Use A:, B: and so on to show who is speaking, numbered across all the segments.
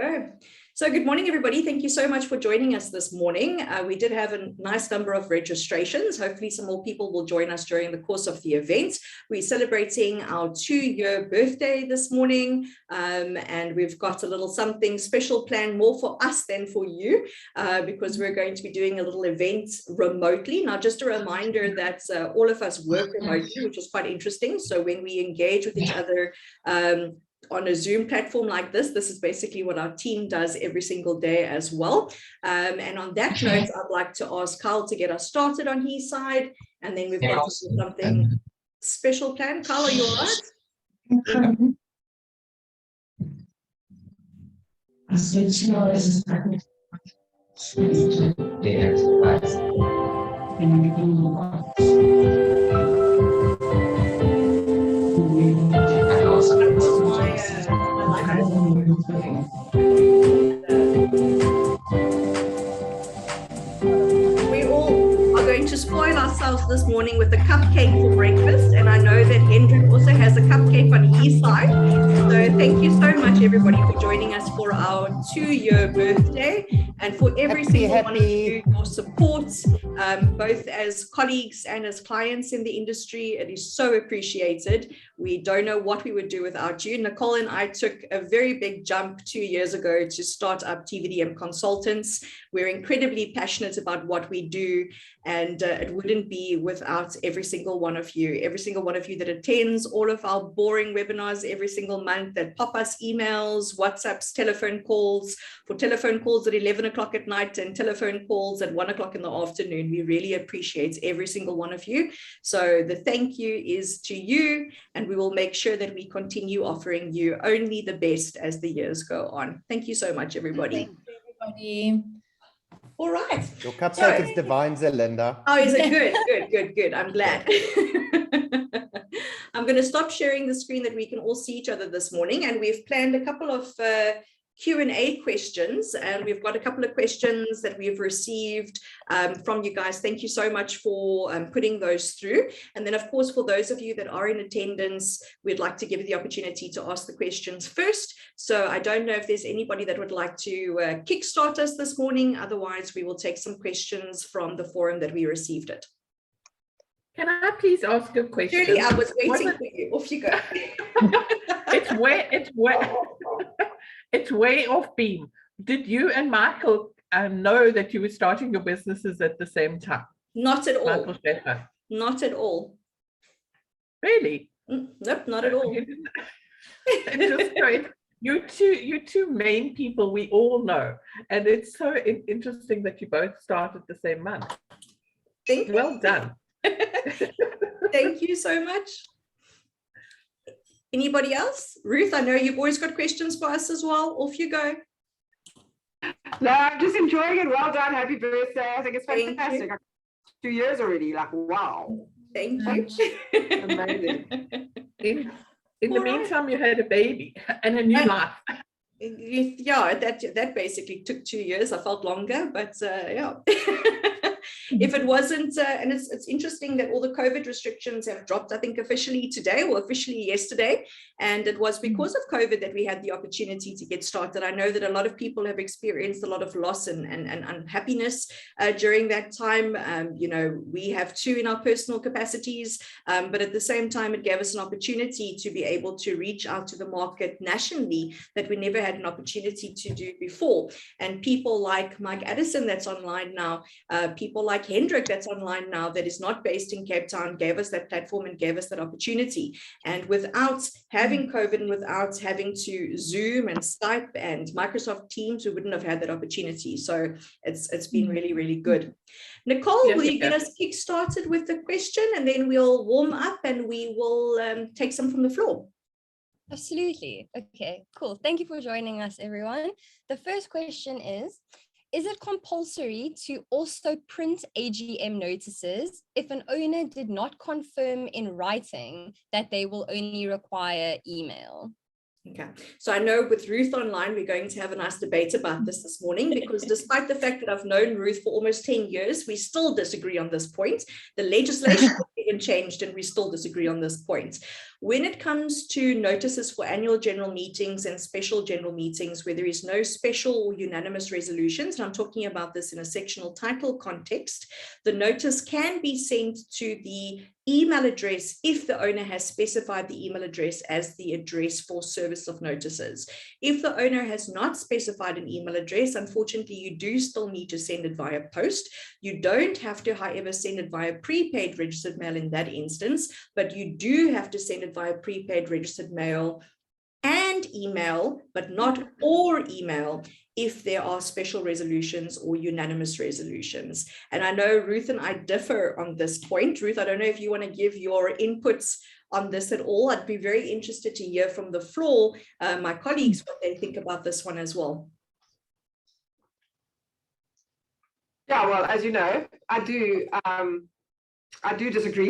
A: Oh. So good morning, everybody. Thank you so much for joining us this morning. We did have a nice number of registrations. Hopefully some more people will join us during the course of the event. We're celebrating our 2-year birthday this morning, and we've got a little something special planned more for us than for you, because we're going to be doing a little event remotely. Now, just a reminder that all of us work remotely, which is quite interesting. So when we engage with each other, on a Zoom platform like this is basically what our team does every single day as well. And on that note, I'd like to ask Carl to get us started on his side, and then we've got something special planned. Carl, are you all We all are going to spoil ourselves this morning with a cupcake for breakfast, and I know that Hendrik also has a cupcake on his side. So thank you so much, everybody, for joining us for our 2-year birthday, and for every single one of you, your support, both as colleagues and as clients in the industry. It is so appreciated. We don't know what we would do without you. Nicole and I took a very big jump 2 years ago to start up TVDM Consultants. We're incredibly passionate about what we do, and it wouldn't be without every single one of you that attends all of our boring webinars every single month, that pop us emails, WhatsApps, telephone calls, for telephone calls at 11 o'clock at night and telephone calls at 1 o'clock in the afternoon. We really appreciate every single one of you. So the thank you is to you, and we will make sure that we continue offering you only the best as the years go on. Thank you so much, everybody.
B: Thank you, everybody.
A: All right.
C: Your cupcake is divine, Zelinda.
A: Oh, is it good? Good. I'm glad. I'm going to stop sharing the screen that we can all see each other this morning. And we've planned a couple of Q&A questions, and we've got a couple of questions that we've received from you guys. Thank you so much for putting those through. And then, of course, for those of you that are in attendance, we'd like to give you the opportunity to ask the questions first. So I don't know if there's anybody that would like to kickstart us this morning. Otherwise, we will take some questions from the forum that we received it.
D: Can I please ask a question?
A: Shirley, I was waiting for you. Off you go.
D: It's way off beam. Did you and Michael know that you were starting your businesses at the same time?
A: Not at all.
D: Michael Schäfer.
A: Not at all.
D: Really?
A: Nope, not at all.
D: It's just great. You two main people we all know, and it's so interesting that you both started the same month.
A: Thank you.
D: Well done.
A: Thank you so much. Anybody else? Ruth, I know you've always got questions for us as well. Off you go.
E: No, I'm just enjoying it. Well done. Happy birthday. I think it's
A: Thank
E: fantastic.
A: you.
E: 2 years already. Like, wow.
A: Thank you.
E: Amazing.
D: In the meantime, you had a baby and a new life.
A: Yeah, that basically took 2 years. I felt longer, but yeah. If it wasn't, and it's interesting that all the COVID restrictions have dropped, I think officially today or officially yesterday, and it was because of COVID that we had the opportunity to get started. I know that a lot of people have experienced a lot of loss and unhappiness during that time. You know, we have too in our personal capacities, but at the same time, it gave us an opportunity to be able to reach out to the market nationally that we never had an opportunity to do before. And people like Mike Addison that's online now, people like Hendrik that's online now that is not based in Cape Town, gave us that platform and gave us that opportunity. And without having COVID and without having to Zoom and Skype and Microsoft Teams, we wouldn't have had that opportunity. So it's been really, really good. Nicole, will you get us kick-started with the question, and then we'll warm up and we will take some from the floor.
B: Absolutely. Okay, cool. Thank you for joining us, everyone. The first question is it compulsory to also print AGM notices if an owner did not confirm in writing that they will only require email?
A: Okay, so I know with Ruth online, we're going to have a nice debate about this morning, because despite the fact that I've known Ruth for almost 10 years, we still disagree on this point. The legislation been changed, and we still disagree on this point. When it comes to notices for annual general meetings and special general meetings where there is no special or unanimous resolutions, and I'm talking about this in a sectional title context, the notice can be sent to the email address if the owner has specified the email address as the address for service of notices. If the owner has not specified an email address, unfortunately, you do still need to send it via post. You don't have to, however, send it via prepaid registered mail in that instance, but you do have to send it via prepaid registered mail and email, but not or email, if there are special resolutions or unanimous resolutions. And I know Ruth and I differ on this point. Ruth, I don't know if you want to give your inputs on this at all. I'd be very interested to hear from the floor, my colleagues, what they think about this one as well.
E: Yeah, well, as you know, I do disagree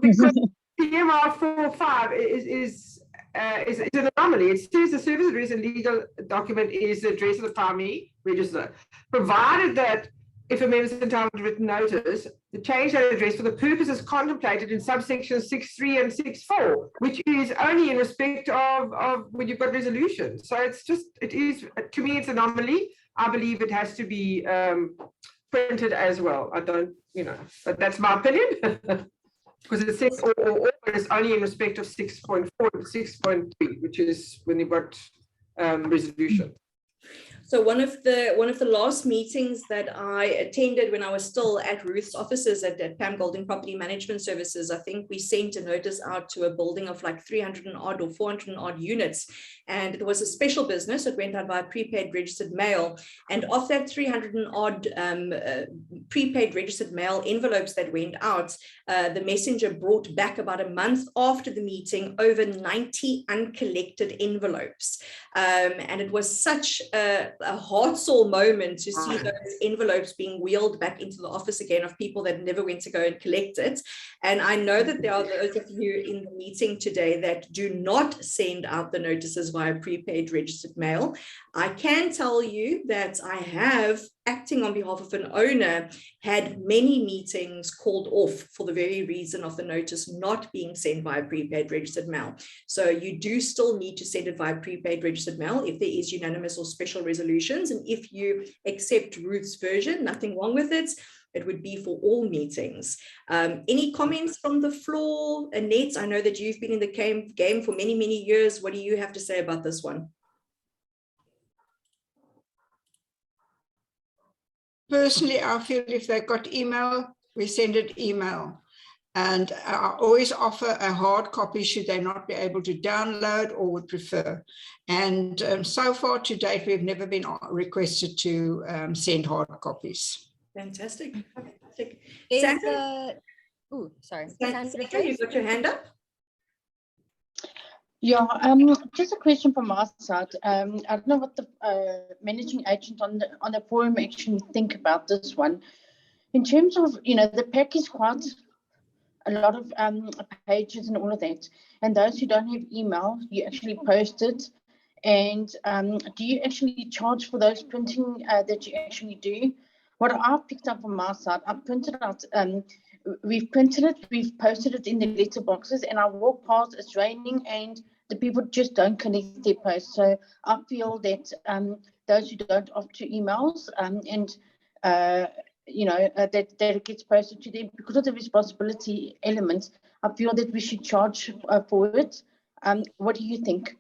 E: because PMR 45 is an anomaly. It says the service address and legal document is the address of the primary register, provided that if a member is entitled to written notice, to change that address for the purposes contemplated in subsections 6.3 and 6.4, which is only in respect of when you've got resolutions. So it is, to me, it's an anomaly. I believe it has to be printed as well. I don't, but that's my opinion. Because it says or it's only in respect of 6.4 and 6.3, which is when you've got resolution.
A: So one of the last meetings that I attended when I was still at Ruth's offices at Pam Golding Property Management Services, I think we sent a notice out to a building of like 300 and odd or 400 and odd units. And it was a special business. It went out by prepaid registered mail. And of that 300 and odd prepaid registered mail envelopes that went out, the messenger brought back about a month after the meeting over 90 uncollected envelopes. And it was such a heart-sore moment to see those envelopes being wheeled back into the office again of people that never went to go and collect it. And I know that there are those of you in the meeting today that do not send out the notices via prepaid registered mail. I can tell you that I have, acting on behalf of an owner, had many meetings called off for the very reason of the notice not being sent via prepaid registered mail. So you do still need to send it via prepaid registered mail if there is unanimous or special resolutions. And if you accept Ruth's version, nothing wrong with it. It would be for all meetings. Any comments from the floor? Annette, I know that you've been in the game for many, many years. What do you have to say about this one?
F: Personally, I feel if they've got email, we send it email. And I always offer a hard copy should they not be able to download or would prefer. And so far to date, we've never been requested to send hard copies.
A: Fantastic. Fantastic.
B: Sandra, sorry.
A: Sandra, you got your hand up?
G: Yeah, just a question from our side. I don't know what the managing agent on the forum actually think about this one. In terms of, the pack is quite a lot of pages and all of that. And those who don't have email, you actually post it. And do you actually charge for those printing that you actually do? What I've picked up from my side, I've printed out, we've printed it, we've posted it in the letter boxes, and I walk past, it's raining, and the people just don't connect their posts. So I feel that those who don't opt to emails that it gets posted to them because of the responsibility element, I feel that we should charge for it. What do you think?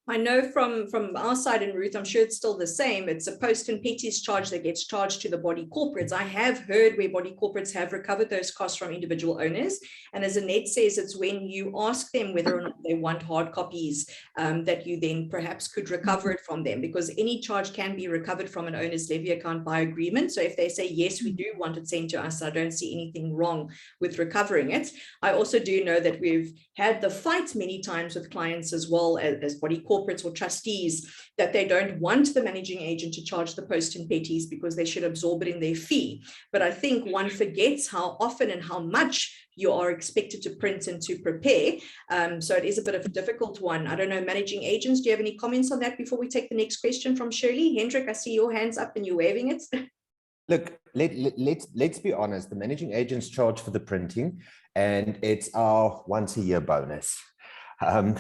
A: I know from our side, and Ruth, I'm sure it's still the same. It's a post and petties charge that gets charged to the body corporates. I have heard where body corporates have recovered those costs from individual owners. And as Annette says, it's when you ask them whether or not they want hard copies that you then perhaps could recover it from them, because any charge can be recovered from an owner's levy account by agreement. So if they say, yes, we do want it sent to us, I don't see anything wrong with recovering it. I also do know that we've had the fight many times with clients as well as body corporates or trustees that they don't want the managing agent to charge the post and petties because they should absorb it in their fee. But I think one forgets how often and how much you are expected to print and to prepare. So it is a bit of a difficult one. I don't know, managing agents, do you have any comments on that before we take the next question from Shirley? Hendrik, I see your hands up and you're waving it.
C: Look, let's be honest. The managing agents charge for the printing, and it's our once a year bonus.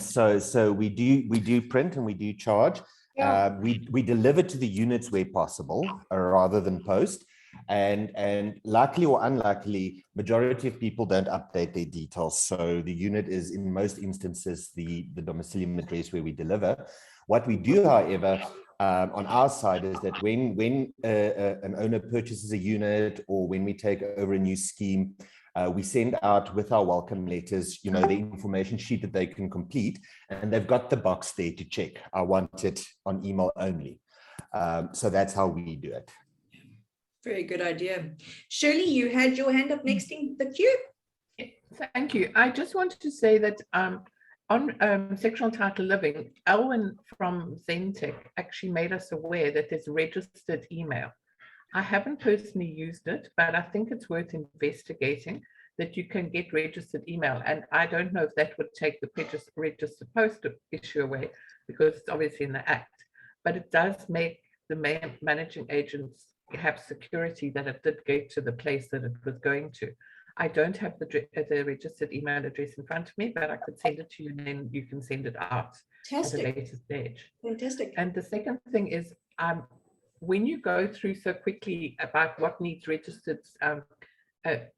C: So we do print and we do charge.
A: Yeah.
C: We deliver to the units where possible, rather than post. And luckily or unluckily, majority of people don't update their details. So the unit is in most instances the domicilium address where we deliver. What we do, however, on our side is that when an owner purchases a unit or when we take over a new scheme, we send out with our welcome letters, the information sheet that they can complete, and they've got the box there to check. I want it on email only. So that's how we do it.
A: Very good idea. Shirley, you had your hand up next in the queue.
D: Thank you. I just wanted to say that on sectional title living, Elwin from Zentech actually made us aware that there's registered email. I haven't personally used it, but I think it's worth investigating that you can get registered email. And I don't know if that would take the registered post issue away, because it's obviously in the Act, but it does make the managing agents have security that it did get to the place that it was going to. I don't have the registered email address in front of me, but I could send it to you and then you can send it out at a later stage.
A: Fantastic.
D: And the second thing is, when you go through so quickly about what needs registered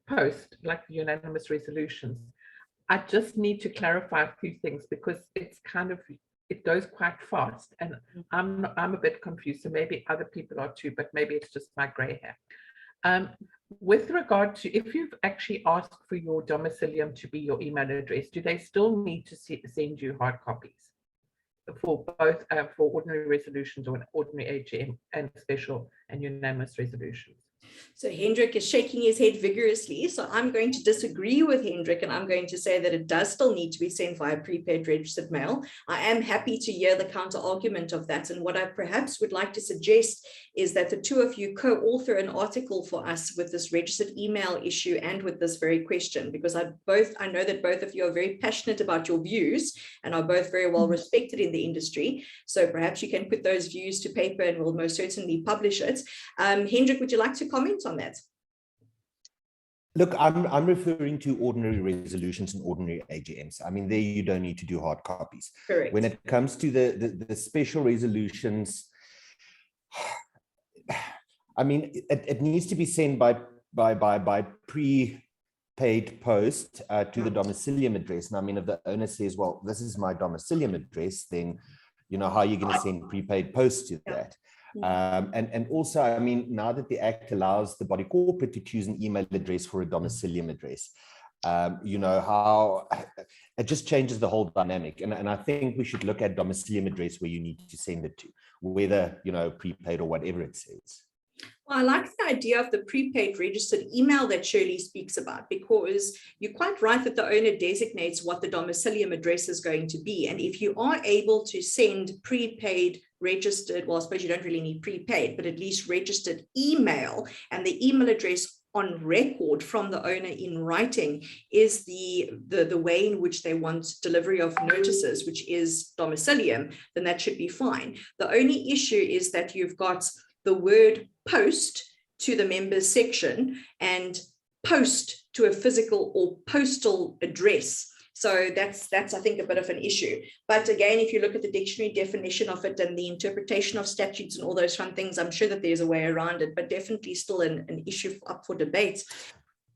D: post, like the unanimous resolutions, I just need to clarify a few things, because it's kind of, it goes quite fast and I'm a bit confused. So maybe other people are too, but maybe it's just my gray hair. With regard to, if you've actually asked for your domicilium to be your email address, do they still need to send you hard copies for both for ordinary resolutions or an ordinary AGM and special and unanimous resolutions?
A: So Hendrik is shaking his head vigorously. So I'm going to disagree with Hendrik, and I'm going to say that it does still need to be sent via prepaid registered mail. I am happy to hear the counter argument of that. And what I perhaps would like to suggest is that the two of you co-author an article for us with this registered email issue and with this very question, because I know that both of you are very passionate about your views and are both very well respected in the industry. So perhaps you can put those views to paper and we'll most certainly publish it. Hendrik, would you like to comment on that?
C: Look, I'm referring to ordinary resolutions and ordinary AGMs. I mean, there you don't need to do hard copies.
A: Correct.
C: When it comes to the special resolutions, I mean, it needs to be sent by prepaid post to the domicilium address. And I mean, if the owner says, well, this is my domicilium address, then, how are you going to send prepaid post to that? And also, I mean, now that the Act allows the body corporate to choose an email address for a domicilium address, how it just changes the whole dynamic. And I think we should look at domicilium address where you need to send it to, whether, prepaid or whatever it says.
A: Well, I like the idea of the prepaid registered email that Shirley speaks about, because you're quite right that the owner designates what the domicilium address is going to be. And if you are able to send prepaid registered, well, I suppose you don't really need prepaid, but at least registered email, and the email address on record from the owner in writing is the way in which they want delivery of notices, which is domicilium, then that should be fine. The only issue is that you've got the word post to the members section and post to a physical or postal address. So that's I think a bit of an issue. But again, if you look at the dictionary definition of it and the interpretation of statutes and all those fun things, I'm sure that there's a way around it, but definitely still an issue up for debate.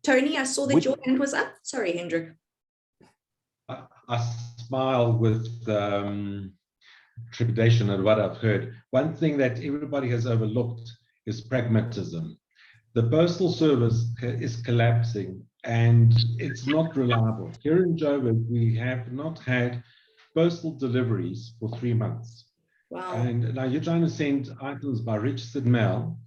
A: Tony, I saw that your hand was up. Sorry, Hendrik.
H: I smile with trepidation at what I've heard. One thing that everybody has overlooked is pragmatism. The postal service is collapsing and it's not reliable. Here in Joburg, we have not had postal deliveries for 3 months.
A: Wow.
H: And now you're trying to send items by registered mail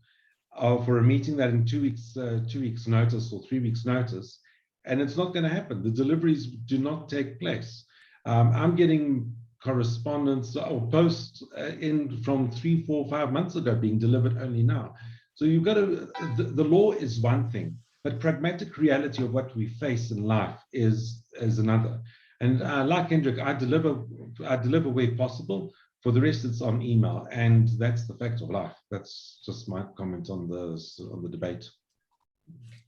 H: for a meeting that in 2 weeks notice or 3 weeks notice, and it's not going to happen. The deliveries do not take place. I'm getting correspondence or posts in from 3, 4, 5 months ago being delivered only now. So you've got to, the law is one thing, but pragmatic reality of what we face in life is another. And like Hendrik, I deliver where possible, For the rest, it's on email, and that's the fact of life. That's just my comment on the debate.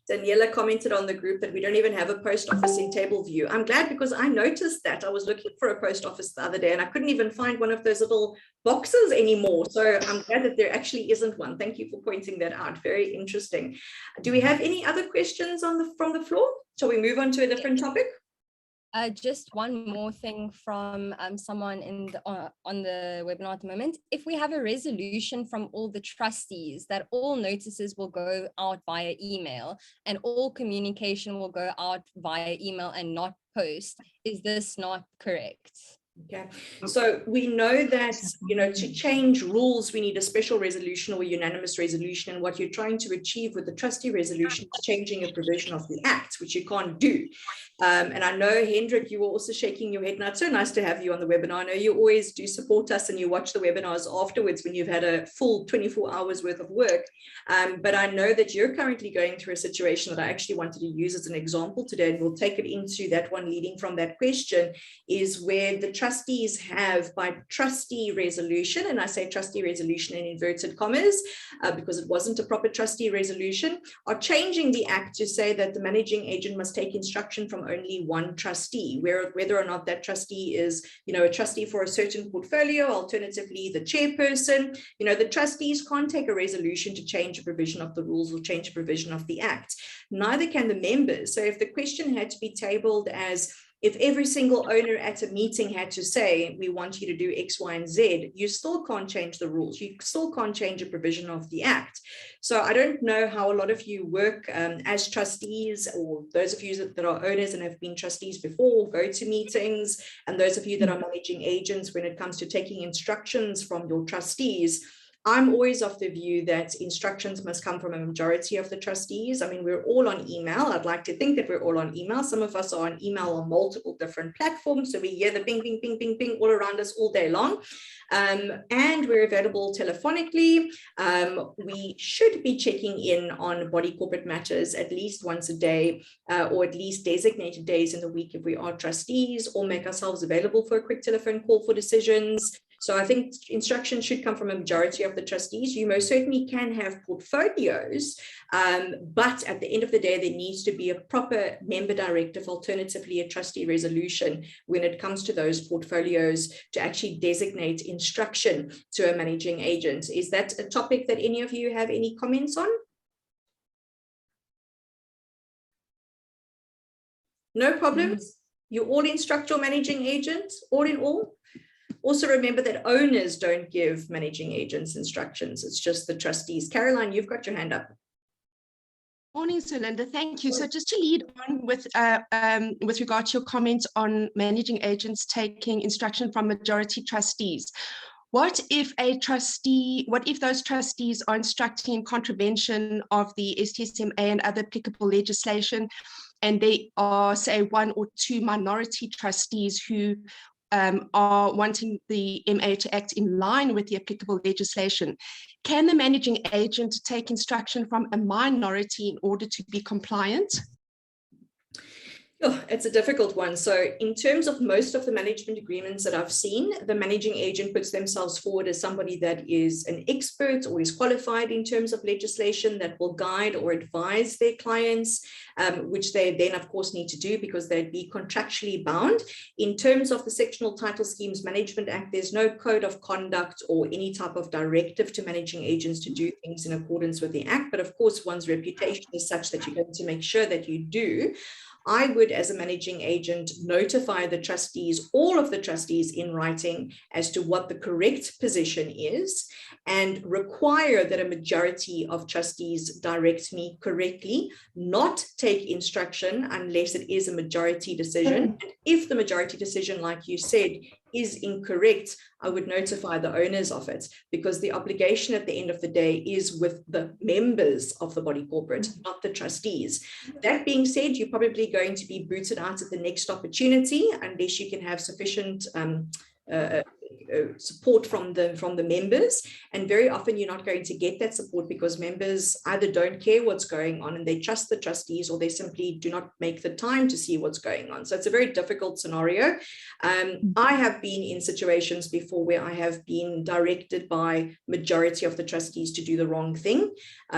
A: Daniela commented on the group that we don't even have a post office in Tableview. I'm glad, because I noticed that. I was looking for a post office the other day and I couldn't even find one of those little boxes anymore. So I'm glad that there actually isn't one. Thank you for pointing that out. Very interesting. Do we have any other questions from the floor? Shall we move on to a different topic?
B: Just one more thing from someone on the webinar at the moment. If we have a resolution from all the trustees that all notices will go out via email and all communication will go out via email and not post, is this not correct?
A: Okay, so we know that, to change rules, we need a special resolution or unanimous resolution. And what you're trying to achieve with the trustee resolution is changing a provision of the Act, which you can't do. And I know, Hendrik, you were also shaking your head. Now, it's so nice to have you on the webinar. I know you always do support us and you watch the webinars afterwards when you've had a full 24 hours worth of work. But I know that you're currently going through a situation that I actually wanted to use as an example today, and we'll take it into that one leading from that question, is where the trustees have, by trustee resolution, and I say trustee resolution in inverted commas because it wasn't a proper trustee resolution, are changing the Act to say that the managing agent must take instruction from only one trustee, whether or not that trustee is, a trustee for a certain portfolio, alternatively the chairperson. The trustees can't take a resolution to change a provision of the rules or change a provision of the Act. Neither can the members. So if the question had to be tabled as, if every single owner at a meeting had to say, we want you to do X, Y, and Z, you still can't change the rules. You still can't change a provision of the Act. So I don't know how a lot of you work as trustees, or those of you that are owners and have been trustees before, go to meetings, and those of you that are managing agents when it comes to taking instructions from your trustees. I'm always of the view that instructions must come from a majority of the trustees. I mean, we're all on email. I'd like to think that we're all on email. Some of us are on email on multiple different platforms. So we hear the ping, ping, ping, ping, ping all around us all day long. And we're available telephonically. We should be checking in on body corporate matters at least once a day, or at least designated days in the week if we are trustees, or make ourselves available for a quick telephone call for decisions. So I think instructions should come from a majority of the trustees. You most certainly can have portfolios, but at the end of the day, there needs to be a proper member directive, alternatively a trustee resolution, when it comes to those portfolios, to actually designate instruction to a managing agent. Is that a topic that any of you have any comments on? No problems? You all instruct your managing agent, all in all? Also remember that owners don't give managing agents instructions. It's just the trustees. Caroline, you've got your hand up.
I: Morning, Sulinda. Thank you. So just to lead on with regard to your comments on managing agents taking instruction from majority trustees. What if those trustees are instructing in contravention of the STSMA and other applicable legislation, and they are, say, one or two minority trustees who are wanting the MA to act in line with the applicable legislation? Can the managing agent take instruction from a minority in order to be compliant?
A: Oh, it's a difficult one. So in terms of most of the management agreements that I've seen, the managing agent puts themselves forward as somebody that is an expert or is qualified in terms of legislation that will guide or advise their clients, which they then of course need to do because they'd be contractually bound. In terms of the Sectional Title Schemes Management Act, there's no code of conduct or any type of directive to managing agents to do things in accordance with the Act. But of course, one's reputation is such that you're going to make sure that you do. I would, as a managing agent, notify the trustees, all of the trustees in writing as to what the correct position is, and require that a majority of trustees direct me correctly, not take instruction unless it is a majority decision. And if the majority decision, like you said, is incorrect, I would notify the owners of it, because the obligation at the end of the day is with the members of the body corporate, not the trustees. That being said, you're probably going to be booted out at the next opportunity unless you can have sufficient support from the members, and very often you're not going to get that support because members either don't care what's going on and they trust the trustees, or they simply do not make the time to see what's going on. So it's a very difficult scenario. I have been in situations before where I have been directed by majority of the trustees to do the wrong thing.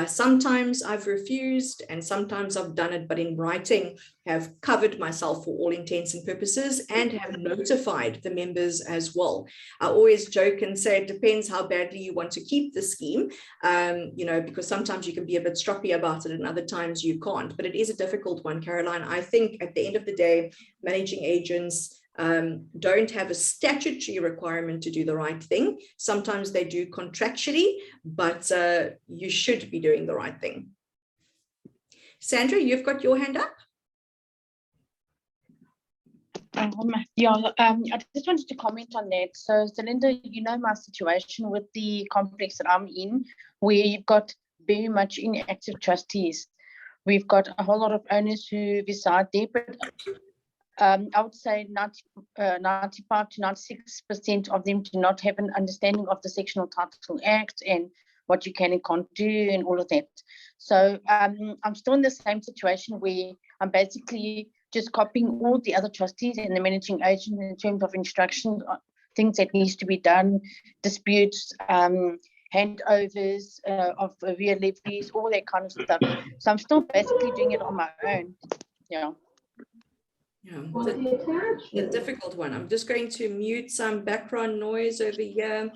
A: Sometimes I've refused and sometimes I've done it, but in writing have covered myself for all intents and purposes and have notified the members as well. I always joke and say it depends how badly you want to keep the scheme, because sometimes you can be a bit stroppy about it and other times you can't, but it is a difficult one, Caroline. I think at the end of the day, managing agents don't have a statutory requirement to do the right thing. Sometimes they do contractually, but you should be doing the right thing. Sandra, you've got your hand up.
G: I just wanted to comment on that. So, Zelinda, you know my situation with the complex that I'm in, where you've got very much inactive trustees. We've got a whole lot of owners who reside there, but I would say 95 to 96% of them do not have an understanding of the Sectional Title Act and what you can and can't do and all of that. So I'm still in the same situation where I'm basically just copying all the other trustees and the managing agent in terms of instructions, things that needs to be done, disputes, handovers of real levies, all that kind of stuff. So I'm still basically doing it on my own. Yeah.
A: Yeah, it's a difficult one. I'm just going to mute some background noise over here.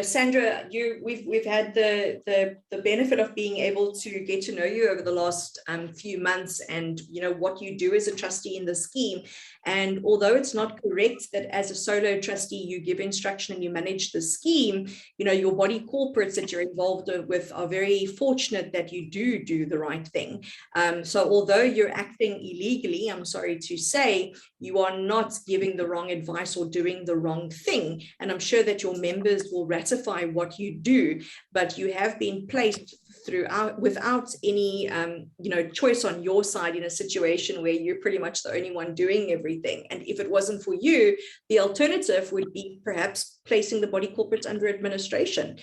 A: Sandra, we've had the benefit of being able to get to know you over the last few months, and what you do as a trustee in the scheme. And although it's not correct that as a solo trustee you give instruction and you manage the scheme, your body corporates that you're involved with are very fortunate that you do the right thing. So although you're acting illegally, I'm sorry to say, you are not giving the wrong advice or doing the wrong thing. And I'm sure that your members will ratify what you do, but you have been placed without any choice on your side in a situation where you're pretty much the only one doing everything. And if it wasn't for you, the alternative would be perhaps placing the body corporates under administration.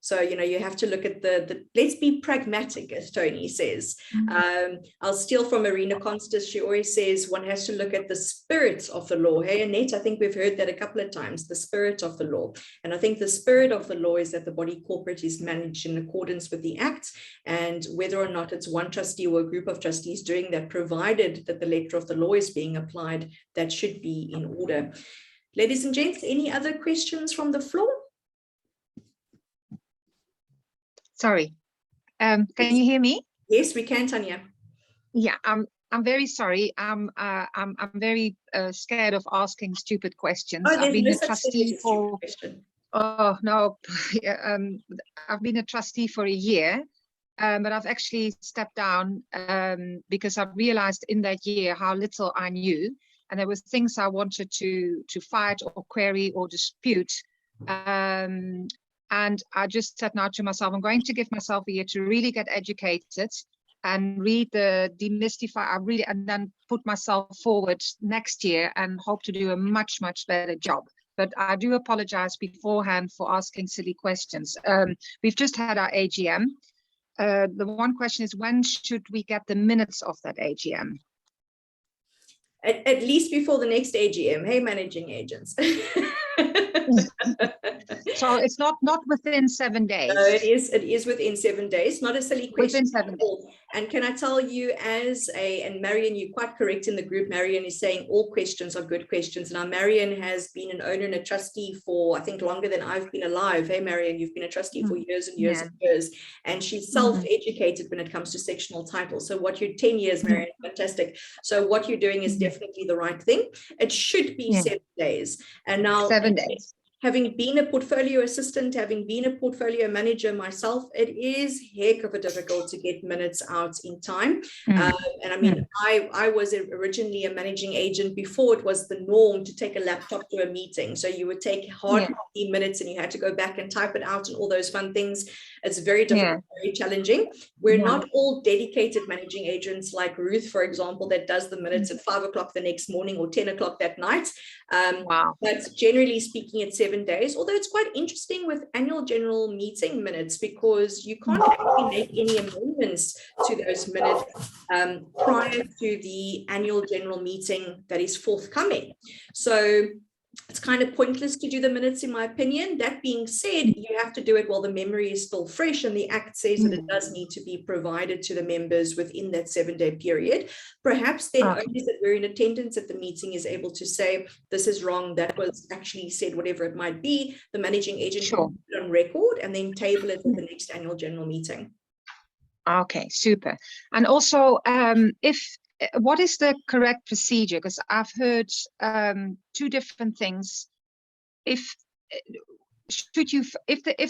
A: So, you have to look at let's be pragmatic, as Tony says. I'll steal from Marina Constance. She always says one has to look at the spirit of the law. Hey, Annette, I think we've heard that a couple of times, the spirit of the law. And I think the spirit of the law is that the body corporate is managed in accordance with the Act, and whether or not it's one trustee or a group of trustees doing that, provided that the letter of the law is being applied, that should be in order. Ladies and gents, any other questions from the floor?
J: Sorry, can you hear me?
A: Yes, we can, Tanya.
J: Yeah, I'm very sorry. I'm very scared of asking stupid questions.
A: Oh,
J: I've been
A: no
J: a trustee for. Oh no, I've been a trustee for a year, but I've actually stepped down because I realized in that year how little I knew, and there were things I wanted to fight or query or dispute. And I just said now to myself, I'm going to give myself a year to really get educated and read the demystify, and then put myself forward next year and hope to do a much, much better job. But I do apologize beforehand for asking silly questions. We've just had our AGM. The one question is, when should we get the minutes of that AGM?
A: At least before the next AGM. Hey, managing agents.
J: So it's not within 7 days.
A: No, it is within 7 days. Not a silly question.
J: Within 7 days.
A: And can I tell you, and Marion, you're quite correct in the group. Marion is saying all questions are good questions. Now, Marion has been an owner and a trustee for, I think, longer than I've been alive. Hey, Marion, you've been a trustee for years and years and years. And she's self-educated when it comes to sectional titles. So what you're 10 years, Marion, fantastic. So what you're doing is definitely the right thing. It should be 7 days. And now
J: 7 days.
A: having been a portfolio assistant, having been a portfolio manager myself, it is heck of a difficult to get minutes out in time. And I mean, I was originally a managing agent before it was the norm to take a laptop to a meeting. So you would take hard 15 minutes and you had to go back and type it out and all those fun things. It's very difficult, very challenging. We're not all dedicated managing agents like Ruth, for example, that does the minutes at 5 o'clock the next morning or 10 o'clock that night. But generally speaking, it's 7 days, although it's quite interesting with annual general meeting minutes because you can't actually make any amendments to those minutes prior to the annual general meeting that is forthcoming. So it's kind of pointless to do the minutes, in my opinion. That being said, you have to do it while the memory is still fresh, and the Act says that it does need to be provided to the members within that 7-day period. Perhaps then only that we're in attendance at the meeting is able to say, this is wrong, that was actually said, whatever it might be. The managing agent can put it on record and then table it at the next annual general meeting.
J: Okay, super. And also, what is the correct procedure? Because I've heard two different things. If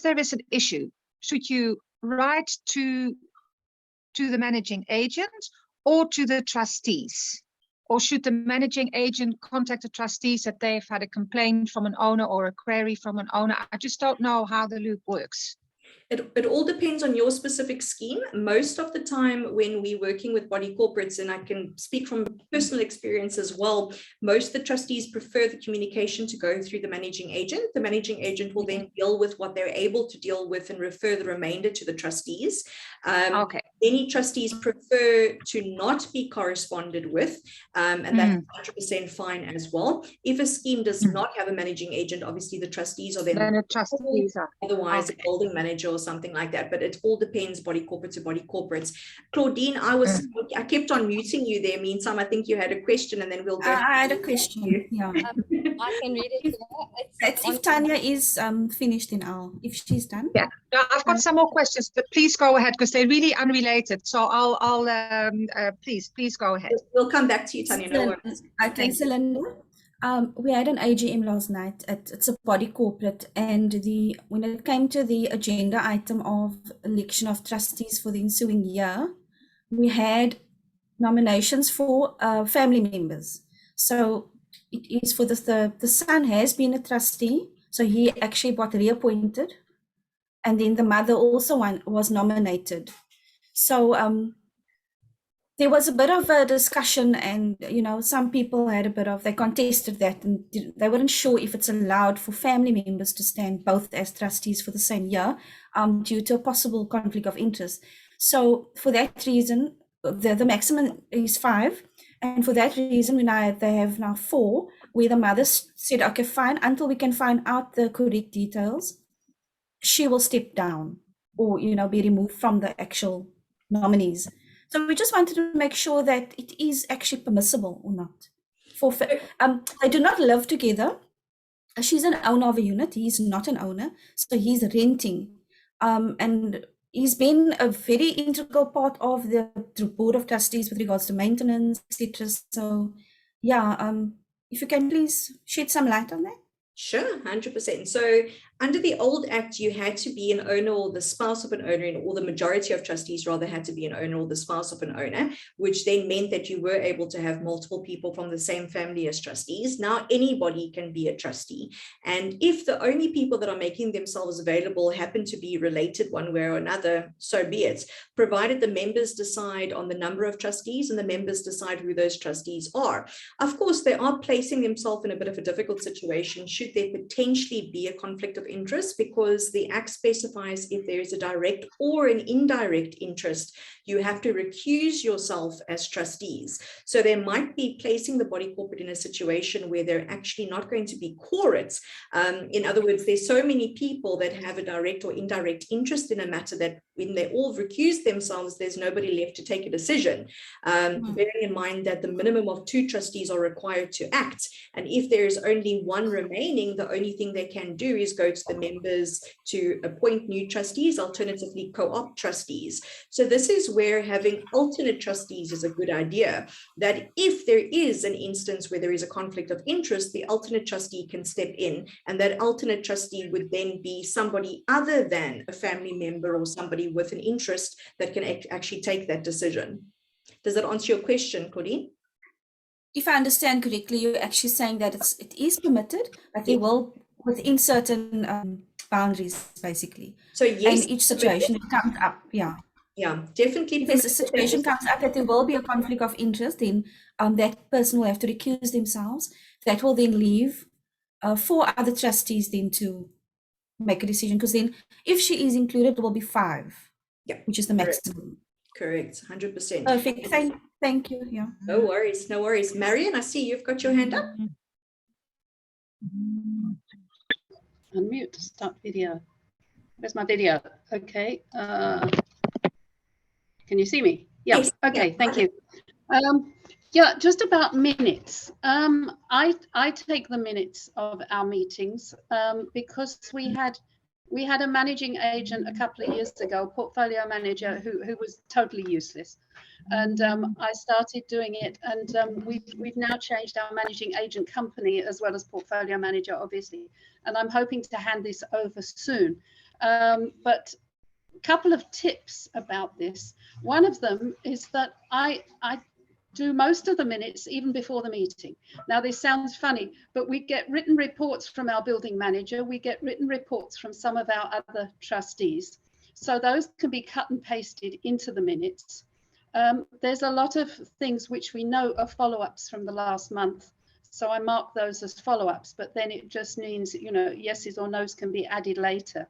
J: there is an issue, should you write to the managing agent or to the trustees? Or should the managing agent contact the trustees that they've had a complaint from an owner or a query from an owner? I just don't know how the loop works.
A: It all depends on your specific scheme. Most of the time when we're working with body corporates, and I can speak from personal experience as well, most of the trustees prefer the communication to go through the managing agent. The managing agent will then deal with what they're able to deal with and refer the remainder to the trustees. Many trustees prefer to not be corresponded with, and that's 100% fine as well. If a scheme does not have a managing agent, obviously the trustees are then
J: the trustees are.
A: Otherwise a building manager or something like that, but it all depends body corporate to body corporates. Claudine, I kept on muting you there. Meantime, I think you had a question and then we'll go.
K: I had a question. Yeah.
B: I can read it.
K: If Tanya is finished in our, if she's done.
J: Yeah, no, I've got some more questions, but please go ahead because they're really unrelated. So I'll please go ahead.
A: We'll come back to you, Tanya. No worries.
K: Okay, Celinda. We had an AGM last night. It's a body corporate, and when it came to the agenda item of election of trustees for the ensuing year, we had nominations for family members. So it is for the son has been a trustee, so he actually got reappointed, and then the mother also was nominated. So there was a bit of a discussion, and some people had they contested that, and they weren't sure if it's allowed for family members to stand both as trustees for the same year due to a possible conflict of interest. So for that reason, the maximum is 5, and for that reason they have now 4, where the mother said, okay, fine, until we can find out the correct details, she will step down or be removed from the actual nominees. So we just wanted to make sure that it is actually permissible or not. They do not live together. She's an owner of a unit. He's not an owner, so he's renting. And he's been a very integral part of the board of trustees with regards to maintenance, etc. So, yeah, if you can please shed some light on that.
A: Sure, 100%. So under the old Act, you had to be an owner or the spouse of an owner, or the majority of trustees rather had to be an owner or the spouse of an owner, which then meant that you were able to have multiple people from the same family as trustees. Now anybody can be a trustee. And if the only people that are making themselves available happen to be related one way or another, so be it, provided the members decide on the number of trustees and the members decide who those trustees are. Of course, they are placing themselves in a bit of a difficult situation should there potentially be a conflict of interest, because the Act specifies if there is a direct or an indirect interest, you have to recuse yourself as trustees. So they might be placing the body corporate in a situation where they're actually not going to be quorates. In other words, there's so many people that have a direct or indirect interest in a matter that when they all recuse themselves, there's nobody left to take a decision. Bearing in mind that the minimum of 2 trustees are required to act. And if there is only 1 remaining, the only thing they can do is go to encourage the members to appoint new trustees, alternatively co-opt trustees. So this is where having alternate trustees is a good idea, that if there is an instance where there is a conflict of interest, the alternate trustee can step in, and that alternate trustee would then be somebody other than a family member or somebody with an interest that can actually take that decision. Does that answer your question, Claudine?
K: If I understand correctly, you're actually saying that it is permitted, but they will within certain boundaries, basically.
A: So yes,
K: in each situation it comes up, yeah.
A: Yeah, definitely.
K: If there's a situation comes up that there will be a conflict of interest, then that person will have to recuse themselves. That will then leave 4 other trustees then to make a decision, because then if she is included, it will be 5, which is the maximum.
A: Correct, 100%.
K: Perfect. Thank you. Yeah.
A: No worries, no worries. Marion, I see you've got your hand up.
L: Unmute, start video. Where's my video? Okay. Can you see me? Yeah. Yes. Okay. Thank you. Yeah, just about minutes. I take the minutes of our meetings because we had a managing agent a couple of years ago, portfolio manager who was totally useless, and I started doing it, and we've now changed our managing agent company as well as portfolio manager, obviously, and I'm hoping to hand this over soon. But a couple of tips about this. One of them is that I do most of the minutes even before the meeting. Now, this sounds funny, but we get written reports from our building manager. We get written reports from some of our other trustees. So those can be cut and pasted into the minutes. There's a lot of things which we know are follow-ups from the last month. So I mark those as follow-ups, but then it just means, you know, yeses or nos can be added later.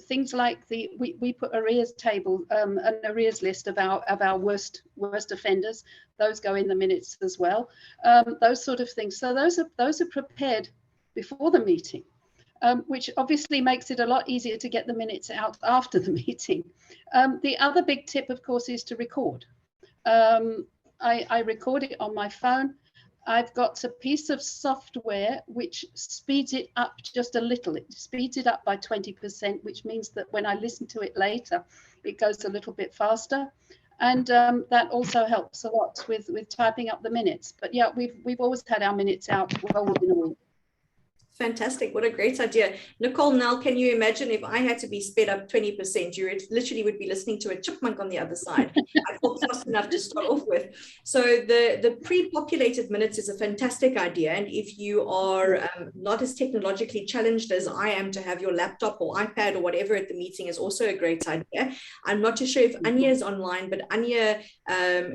L: Things like we put arrears table, an arrears list of our worst offenders. Those go in the minutes as well. Those sort of things. So those are prepared before the meeting, which obviously makes it a lot easier to get the minutes out after the meeting. The other big tip, of course, is to record. I record it on my phone. I've got a piece of software which speeds it up just a little. It speeds it up by 20%, which means that when I listen to it later, it goes a little bit faster. And that also helps a lot with typing up the minutes. But yeah, we've always had our minutes out well within a week.
A: Fantastic. What a great idea. Nicole, now, can you imagine if I had to be sped up 20%? You literally would be listening to a chipmunk on the other side. I thought fast enough to start off with. So the pre-populated minutes is a fantastic idea. And if you are not as technologically challenged as I am, to have your laptop or iPad or whatever at the meeting is also a great idea. I'm not too sure if Anya is online, but Anya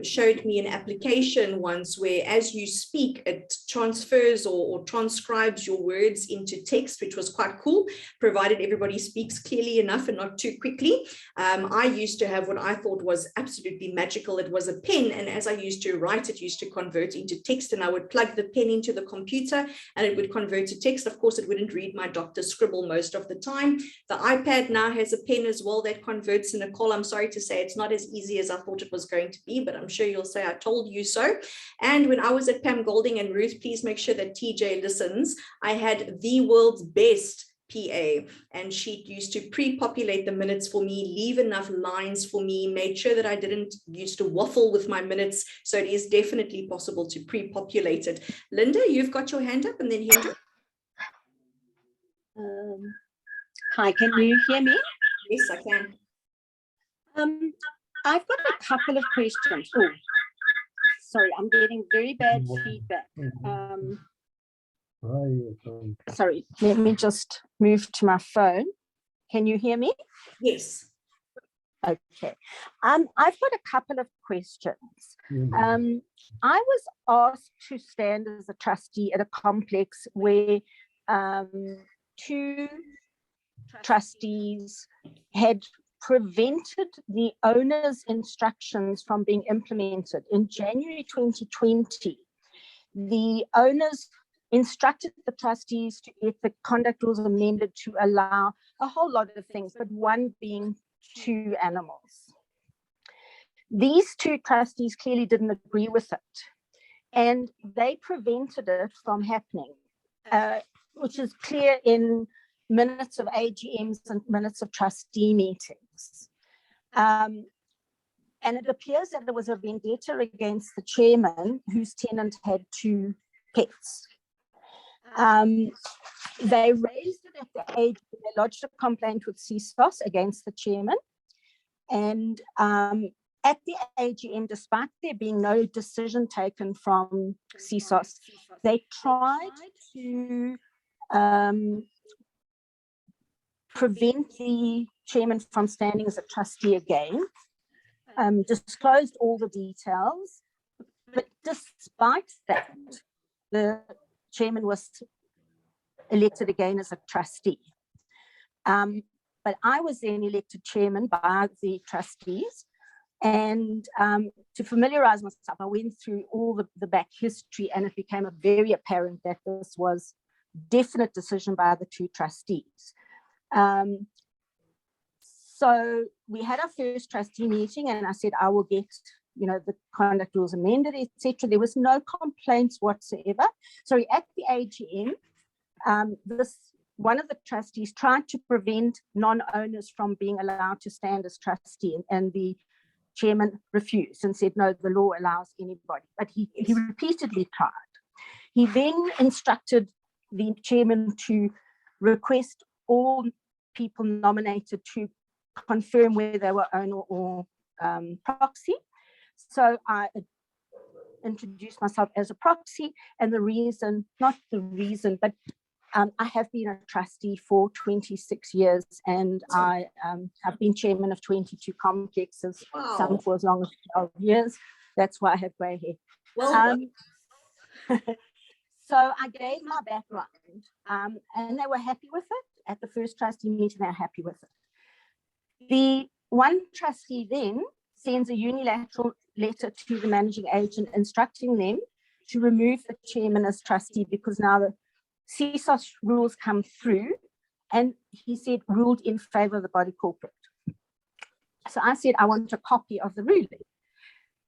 A: showed me an application once where as you speak, it transfers or transcribes your words into text, which was quite cool, provided everybody speaks clearly enough and not too quickly. I used to have what I thought was absolutely magical. It was a pen, and as I used to write, it used to convert into text, and I would plug the pen into the computer and it would convert to text. Of course, it wouldn't read my doctor's scribble most of the time. The iPad now has a pen as well that converts. And Nicole, I'm sorry to say it's not as easy as I thought it was going to be, but I'm sure you'll say I told you so. And when I was at Pam Golding, and Ruth, please make sure that TJ listens, I had the world's best PA, and she used to pre-populate the minutes for me, leave enough lines for me, made sure that I didn't used to waffle with my minutes. So it is definitely possible to pre-populate it. Linda, you've got your hand up, and then Hendrik.
M: Hi, can you hear me?
A: Yes, I can.
M: I've got a couple of questions. Oh, sorry, I'm getting very bad feedback. Sorry, let me just move to my phone. Can you hear me?
A: Yes.
M: Okay. I've got a couple of questions. I was asked to stand as a trustee at a complex where 2 trustees had prevented the owner's instructions from being implemented. In January 2020, the owners instructed the trustees to get the conduct rules amended to allow a whole lot of things, but one being 2 animals. These 2 trustees clearly didn't agree with it, and they prevented it from happening, which is clear in minutes of AGMs and minutes of trustee meetings. And it appears that there was a vendetta against the chairman whose tenant had 2 pets. They raised it at the AGM, they lodged a complaint with CSOS against the chairman. And at the AGM, despite there being no decision taken from CSOS, they tried to prevent the chairman from standing as a trustee again, disclosed all the details, but despite that, the chairman was elected again as a trustee. But I was then elected chairman by the trustees, and to familiarize myself, I went through all the back history, and it became very apparent that this was definite decision by the 2 trustees. So we had our first trustee meeting, and I said, I will get, the conduct rules amended, etc. There was no complaints whatsoever. So at the AGM, one of the trustees tried to prevent non-owners from being allowed to stand as trustee, and the chairman refused and said, no, the law allows anybody. But he repeatedly tried. He then instructed the chairman to request all people nominated to confirm whether they were owner or proxy. So I introduced myself as a proxy, and but I have been a trustee for 26 years, and I have been chairman of 22 complexes, some for as long as 12 years. That's why I have grey hair. Well, so I gave my background, and they were happy with it. At the first trustee meeting, they were happy with it. The one trustee then sends a unilateral letter to the managing agent instructing them to remove the chairman as trustee, because now the CSOS rules come through, and he said ruled in favor of the body corporate. So I said, I want a copy of the ruling.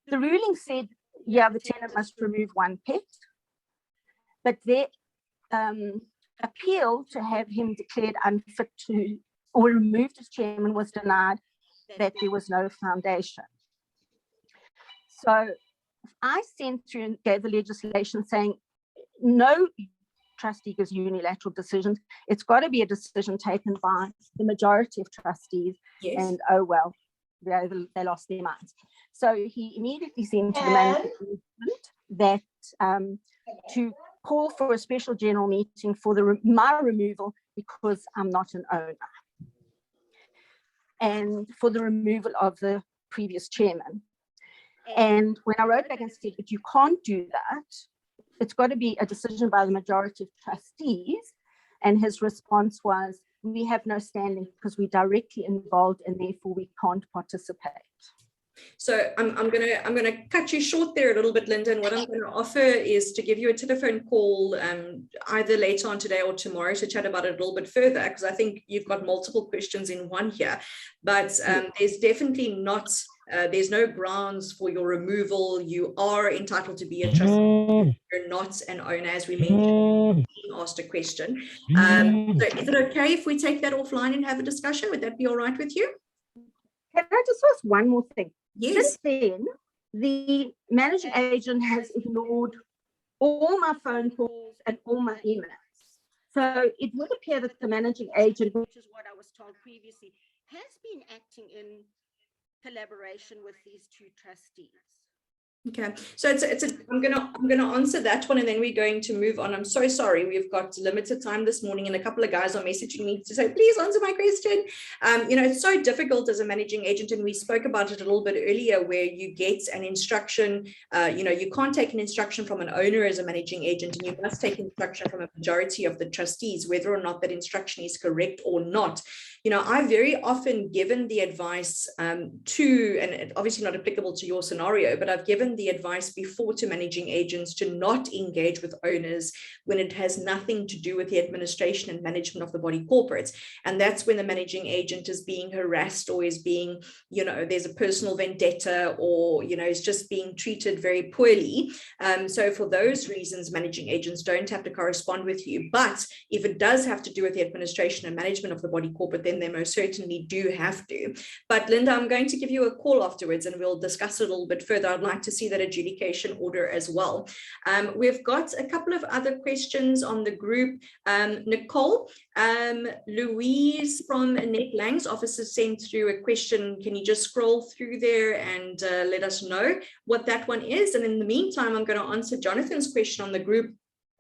M: The ruling said, yeah, the tenant must remove 1 pet, but their appeal to have him declared unfit to or removed as chairman was denied, that there was no foundation. So I sent through and gave the legislation saying no trustee gives unilateral decisions. It's got to be a decision taken by the majority of trustees. Yes. And oh well, they lost their minds. So he immediately sent to the management that to call for a special general meeting for my removal, because I'm not an owner, and for the removal of the previous chairman. And when I wrote back and said, but you can't do that, it's got to be a decision by the majority of trustees, and his response was, we have no standing because we're directly involved and therefore we can't participate.
A: So I'm gonna cut you short there a little bit, Linda, and what I'm going to offer is to give you a telephone call either later on today or tomorrow to chat about it a little bit further, because I think you've got multiple questions in one here. But there's definitely not there's no grounds for your removal. You are entitled to be a trustee. You're not an owner, as we mentioned. Asked a question. So is it okay if we take that offline and have a discussion? Would that be all right with you?
M: Can I just ask one more thing? Yes. Since then, the managing agent has ignored all my phone calls and all my emails. So it would appear that the managing agent, which is what I was told previously, has been acting in collaboration with these 2 trustees.
A: Okay, so I'm gonna answer that one, and then we're going to move on. I'm so sorry, we've got limited time this morning, and a couple of guys are messaging me to say, please answer my question. It's so difficult as a managing agent, and we spoke about it a little bit earlier, where you get an instruction. You can't take an instruction from an owner as a managing agent, and you must take instruction from a majority of the trustees, whether or not that instruction is correct or not. I've very often given the advice and obviously not applicable to your scenario, but I've given given the advice before to managing agents to not engage with owners when it has nothing to do with the administration and management of the body corporates. And that's when the managing agent is being harassed or is being, there's a personal vendetta, or, is just being treated very poorly. So for those reasons, managing agents don't have to correspond with you. But if it does have to do with the administration and management of the body corporate, then they most certainly do have to. But Linda, I'm going to give you a call afterwards and we'll discuss it a little bit further. I'd like to see that adjudication order as well. We've got a couple of other questions on the group. Nicole, Louise from Annette Lang's office has sent through a question. Can you just scroll through there and let us know what that one is? And in the meantime, I'm going to answer Jonathan's question on the group,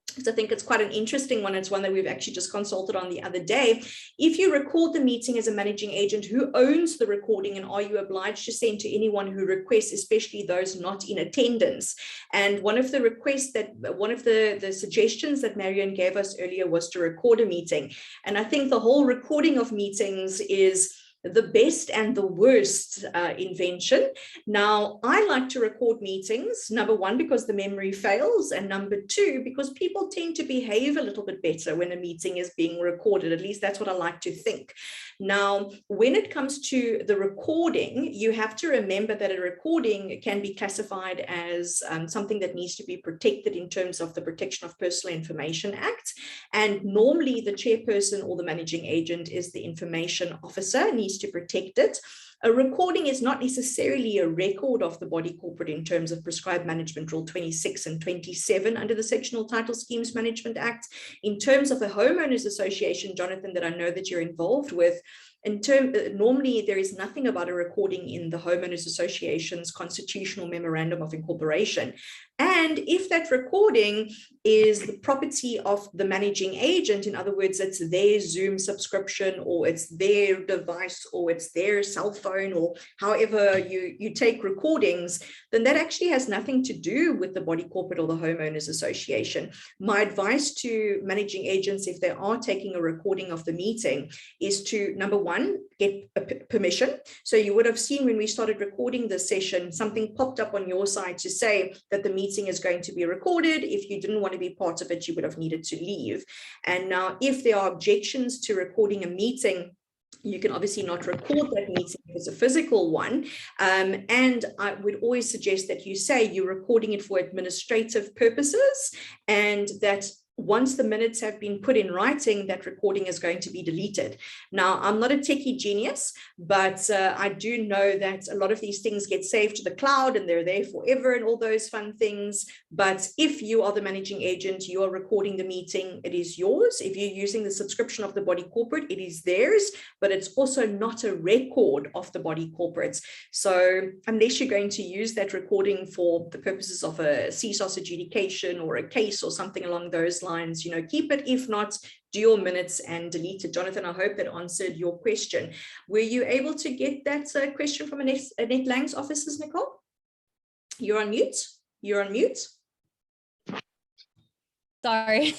A: because I think it's quite an interesting one. It's one that we've actually just consulted on the other day. If you record the meeting as a managing agent, who owns the recording, and are you obliged to send to anyone who requests, especially those not in attendance? And one of the requests one of the suggestions that Marion gave us earlier was to record a meeting. And I think the whole recording of meetings is the best and the worst invention. Now, I like to record meetings, number one, because the memory fails, and number two, because people tend to behave a little bit better when a meeting is being recorded. At least that's what I like to think. Now, when it comes to the recording, you have to remember that a recording can be classified as something that needs to be protected in terms of the Protection of Personal Information Act. And normally the chairperson or the managing agent is the information officer, needs to protect it. A recording is not necessarily a record of the body corporate in terms of prescribed management rule 26 and 27 under the Sectional Title Schemes Management Act. In terms of a homeowners association, Jonathan, that I know that you're involved with, normally there is nothing about a recording in the homeowners association's constitutional memorandum of incorporation. And if that recording is the property of the managing agent, in other words, it's their Zoom subscription, or it's their device, or it's their cell phone, or however you take recordings, then that actually has nothing to do with the body corporate or the homeowners association. My advice to managing agents, if they are taking a recording of the meeting, is to, number one, get permission. So you would have seen when we started recording this session, something popped up on your side to say that the meeting is going to be recorded. If you didn't want to be part of it, you would have needed to leave. And now, if there are objections to recording a meeting, you can obviously not record that meeting if it's a physical one. And I would always suggest that you say you're recording it for administrative purposes, and that once the minutes have been put in writing, that recording is going to be deleted. Now, I'm not a techie genius, but I do know that a lot of these things get saved to the cloud and they're there forever and all those fun things. But if you are the managing agent, you are recording the meeting, it is yours. If you're using the subscription of the body corporate, it is theirs, but it's also not a record of the body corporates. So unless you're going to use that recording for the purposes of a CSOS adjudication or a case or something along those lines, keep it. If not, do your minutes and delete it. Jonathan, I hope that answered your question. Were you able to get that question from Annette Lang's offices, Nicole? You're on mute. You're on mute.
B: Sorry,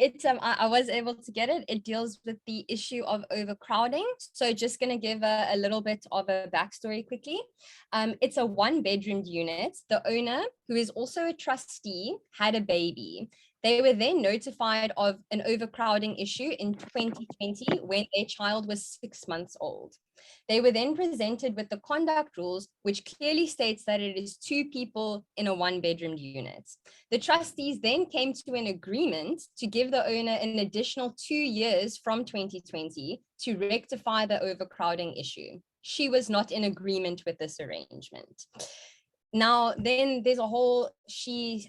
B: I was able to get it. It deals with the issue of overcrowding. So just going to give a little bit of a backstory quickly. It's a 1-bedroom unit. The owner, who is also a trustee, had a baby. They were then notified of an overcrowding issue in 2020 when their child was 6 months old. They were then presented with the conduct rules, which clearly states that it is 2 people in a 1-bedroom unit. The trustees then came to an agreement to give the owner an additional 2 years from 2020 to rectify the overcrowding issue. She was not in agreement with this arrangement. Now, then there's a whole, she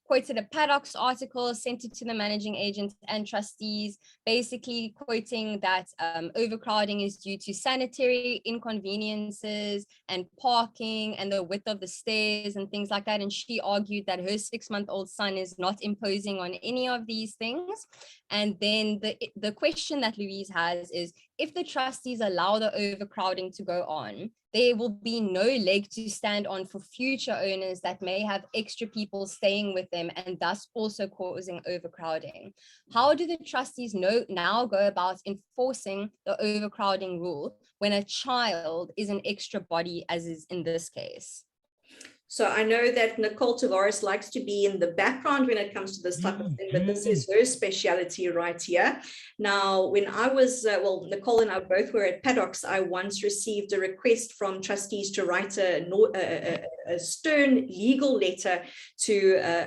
B: quoted a Paddocks article, sent it to the managing agent and trustees, basically quoting that overcrowding is due to sanitary inconveniences and parking and the width of the stairs and things like that. And she argued that her 6-month-old son is not imposing on any of these things. And then the question that Louise has is, if the trustees allow the overcrowding to go on, there will be no leg to stand on for future owners that may have extra people staying with them and thus also causing overcrowding. How do the trustees now go about enforcing the overcrowding rule when a child is an extra body, as is in this case?
A: So I know that Nicole Tavares likes to be in the background when it comes to this type of thing, but this is her speciality right here. Now, when I was, well, Nicole and I both were at Paddocks, I once received a request from trustees to write a stern legal letter to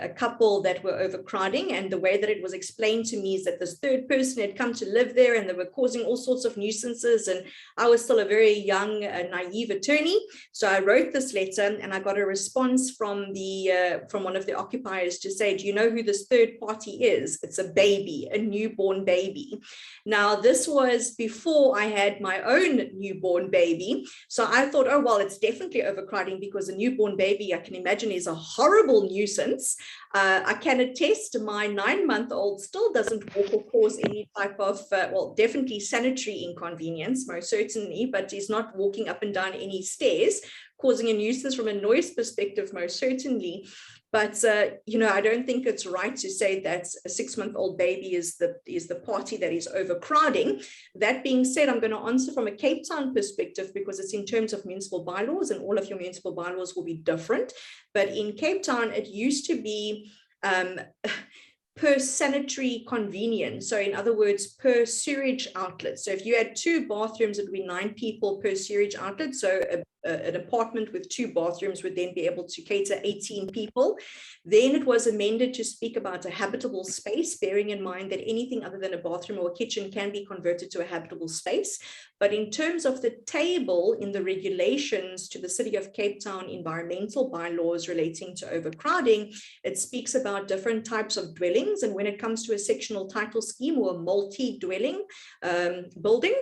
A: a couple that were overcrowding. And the way that it was explained to me is that this third person had come to live there and they were causing all sorts of nuisances. And I was still a very young, naive attorney. So I wrote this letter and I got a response from one of the occupiers to say, do you know who this third party is? It's a baby, a newborn baby. Now, this was before I had my own newborn baby. So I thought, oh, well, it's definitely overcrowding because a newborn baby, I can imagine, is a horrible nuisance. I can attest my 9-month-old still doesn't walk or cause any type of, well, definitely sanitary inconvenience, most certainly, but is not walking up and down any stairs, causing a nuisance from a noise perspective, most certainly. But, you know, I don't think it's right to say that a 6-month-old baby is the party that is overcrowding. That being said, I'm going to answer from a Cape Town perspective because it's in terms of municipal bylaws and all of your municipal bylaws will be different. But in Cape Town, it used to be per sanitary convenience. So in other words, per sewerage outlet. So if you had 2 bathrooms, it would be 9 people per sewerage outlet. So an apartment with 2 bathrooms would then be able to cater 18 people. Then it was amended to speak about a habitable space, bearing in mind that anything other than a bathroom or a kitchen can be converted to a habitable space. But in terms of the table in the regulations to the City of Cape Town environmental bylaws relating to overcrowding, it speaks about different types of dwellings. And when it comes to a sectional title scheme or a multi-dwelling building,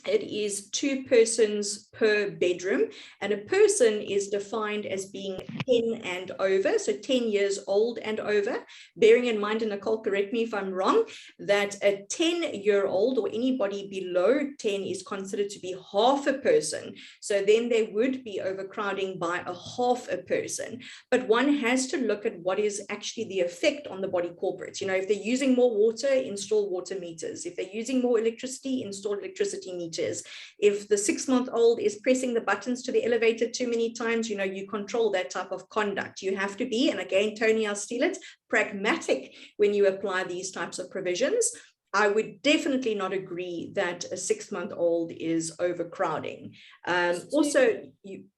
A: it is 2 persons per bedroom, and a person is defined as being 10 and over, so 10 years old and over, bearing in mind, and Nicole, correct me if I'm wrong, that a 10-year-old or anybody below 10 is considered to be half a person. So then they would be overcrowding by a half a person. But one has to look at what is actually the effect on the body corporates. You know, if they're using more water, install water meters. If they're using more electricity, install electricity meters. If the 6-month-old is pressing the buttons to the elevator too many times, you know, you control that type of conduct. You have to be, and again, Tony, I'll steal it, pragmatic when you apply these types of provisions. I would definitely not agree that a 6-month-old is overcrowding. Also,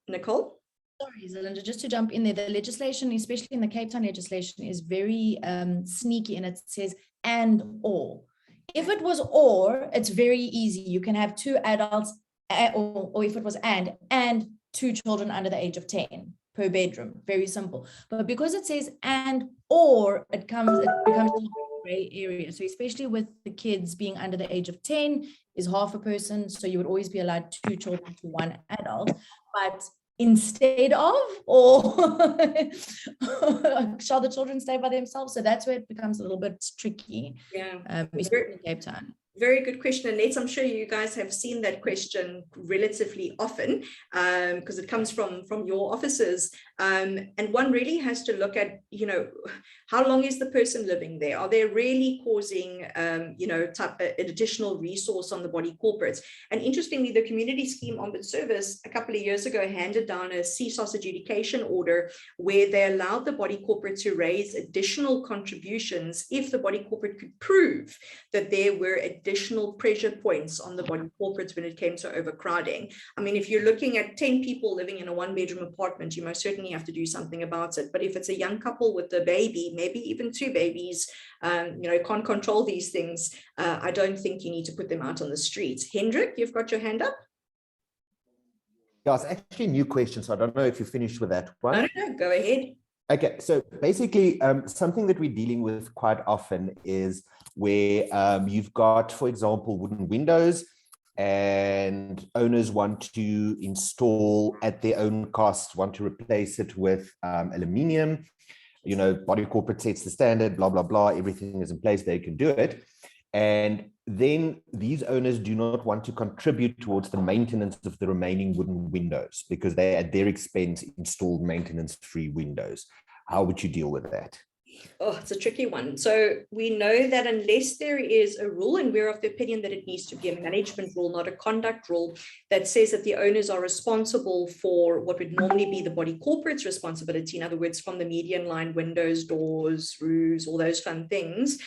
A: Nicole?
K: Sorry, Zelinda, just to jump in there, the legislation, especially in the Cape Town legislation, is very sneaky, and it says and or. If it was or, it's very easy. You can have 2 adults, or if it was and 2 children under the age of 10 per bedroom. Very simple. But because it says and or, it becomes a gray area. So especially with the kids being under the age of 10 is half a person. So you would always be allowed 2 children to 1 adult. But instead of, or shall the children stay by themselves? So that's where it becomes a little bit tricky.
A: Yeah,
K: especially in Cape Town.
A: Very good question, Annette. I'm sure you guys have seen that question relatively often because it comes from your offices. And one really has to look at, you know, how long is the person living there? Are they really causing, you know, an additional resource on the body corporates? And interestingly, the Community Scheme Ombud Service a couple of years ago handed down a CSOS adjudication order where they allowed the body corporate to raise additional contributions if the body corporate could prove that there were additional pressure points on the body corporates when it came to overcrowding. I mean, if you're looking at 10 people living in a 1-bedroom apartment, you most certainly have to do something about it. But if it's a young couple with a baby, maybe even 2 babies, you know, can't control these things, I don't think you need to put them out on the streets. Hendrik, you've got your hand up.
C: Yeah, it's actually a new question, so I don't know if you finished with that one.
A: No, go ahead.
C: Okay, so basically something that we're dealing with quite often is where you've got, for example, wooden windows and owners want to install at their own cost, want to replace it with aluminium. You know, body corporate sets the standard, blah, blah, blah, everything is in place, they can do it. And then these owners do not want to contribute towards the maintenance of the remaining wooden windows because they, at their expense, installed maintenance-free windows. How would you deal with that?
A: Oh, it's a tricky one. So we know that unless there is a rule, and we're of the opinion that it needs to be a management rule, not a conduct rule, that says that the owners are responsible for what would normally be the body corporate's responsibility. In other words, from the median line, windows, doors, roofs, all those fun things,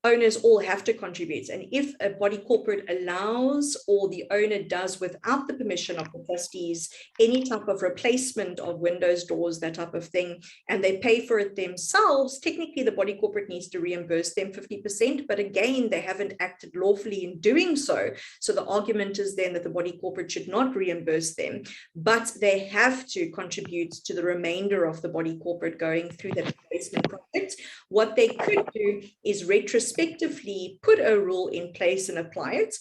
A: owners all have to contribute. And if a body corporate allows, or the owner does without the permission of the trustees, any type of replacement of windows, doors, that type of thing, and they pay for it themselves, technically the body corporate needs to reimburse them 50%, but again, they haven't acted lawfully in doing so. So the argument is then that the body corporate should not reimburse them, but they have to contribute to the remainder of the body corporate going through that replacement project. What they could do is retrospectively put a rule in place and apply it.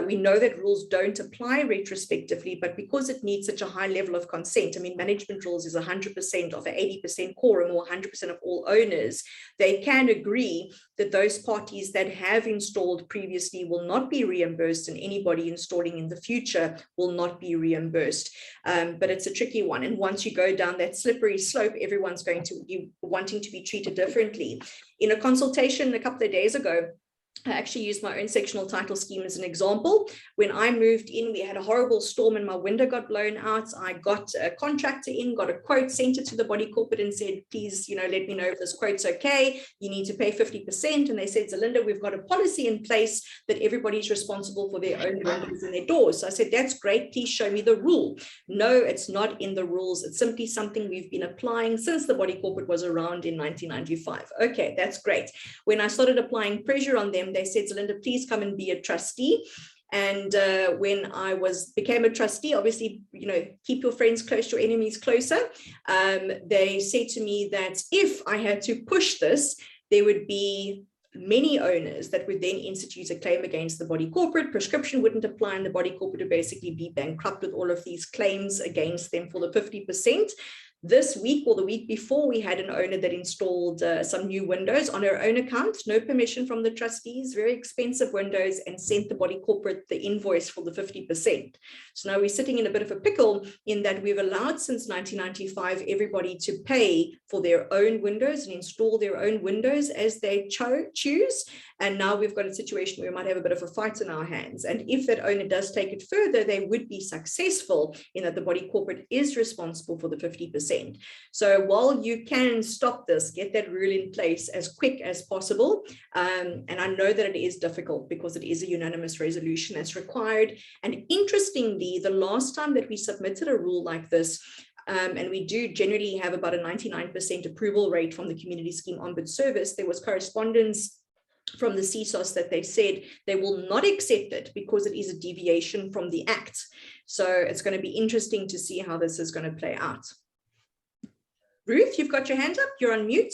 A: We know that rules don't apply retrospectively, but because it needs such a high level of consent, I mean, management rules is 100% of an 80% quorum or 100% of all owners, they can agree that those parties that have installed previously will not be reimbursed, and anybody installing in the future will not be reimbursed. But it's a tricky one. And once you go down that slippery slope, everyone's going to be wanting to be treated differently. In a consultation a couple of days ago, I actually used my own sectional title scheme as an example. When I moved in, we had a horrible storm and my window got blown out. I got a contractor in, got a quote, sent it to the body corporate and said, please, let me know if this quote's okay. You need to pay 50%. And they said, Zelinda, we've got a policy in place that everybody's responsible for their own windows and their doors. So I said, that's great. Please show me the rule. No, it's not in the rules. It's simply something we've been applying since the body corporate was around in 1995. Okay, that's great. When I started applying pressure on them, they said, Zelinda, please come and be a trustee. And when I became a trustee, obviously, keep your friends close, your enemies closer. They said to me that if I had to push this, there would be many owners that would then institute a claim against the body corporate. Prescription wouldn't apply, and the body corporate would basically be bankrupt with all of these claims against them for the 50%. This week or the week before, we had an owner that installed some new windows on her own account, no permission from the trustees, very expensive windows, and sent the body corporate the invoice for the 50%. So now we're sitting in a bit of a pickle in that we've allowed since 1995 everybody to pay for their own windows and install their own windows as they choose. And now we've got a situation where we might have a bit of a fight in our hands. And if that owner does take it further, they would be successful in that the body corporate is responsible for the 50%. So while you can stop this, get that rule in place as quick as possible. And I know that it is difficult because it is a unanimous resolution that's required. And interestingly, the last time that we submitted a rule like this, and we do generally have about a 99% approval rate from the Community Scheme Ombud Service, there was correspondence from the CSOS that they said they will not accept it because it is a deviation from the Act. So it's going to be interesting to see how this is going to play out. Ruth, you've got your hand up. You're on mute.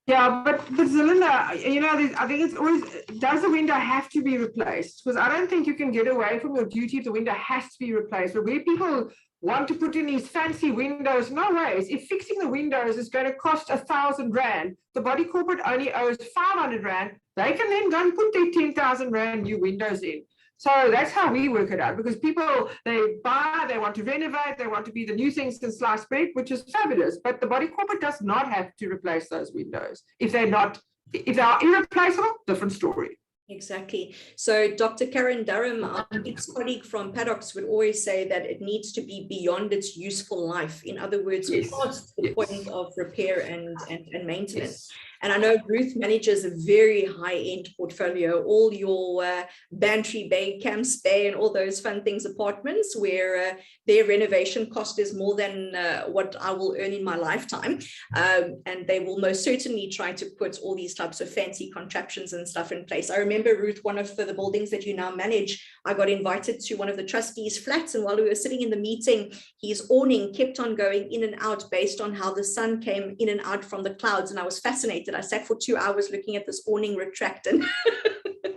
E: Yeah, but Zelinda, I think it's always, does the window have to be replaced? Because I don't think you can get away from your duty if the window has to be replaced. But where people want to put in these fancy windows, no ways. If fixing the windows is going to cost 1,000 Rand, the body corporate only owes 500 Rand. They can then go and put their 10,000 Rand new windows in. So that's how we work it out, because people, they buy, they want to renovate, they want to be the new things in sliced bread, which is fabulous. But the body corporate does not have to replace those windows. If they are irreplaceable, different story.
A: Exactly. So Dr. Karen Durham, our ex-colleague from Paddocks, would always say that it needs to be beyond its useful life. In other words, past the point of repair and maintenance. And I know Ruth manages a very high-end portfolio, all your Bantry Bay, Camps Bay, and all those fun things apartments where their renovation cost is more than what I will earn in my lifetime. And they will most certainly try to put all these types of fancy contraptions and stuff in place. I remember, Ruth, one of the buildings that you now manage, I got invited to one of the trustees' flats, and while we were sitting in the meeting, his awning kept on going in and out based on how the sun came in and out from the clouds, and I was fascinated. I sat for 2 hours looking at this awning retract and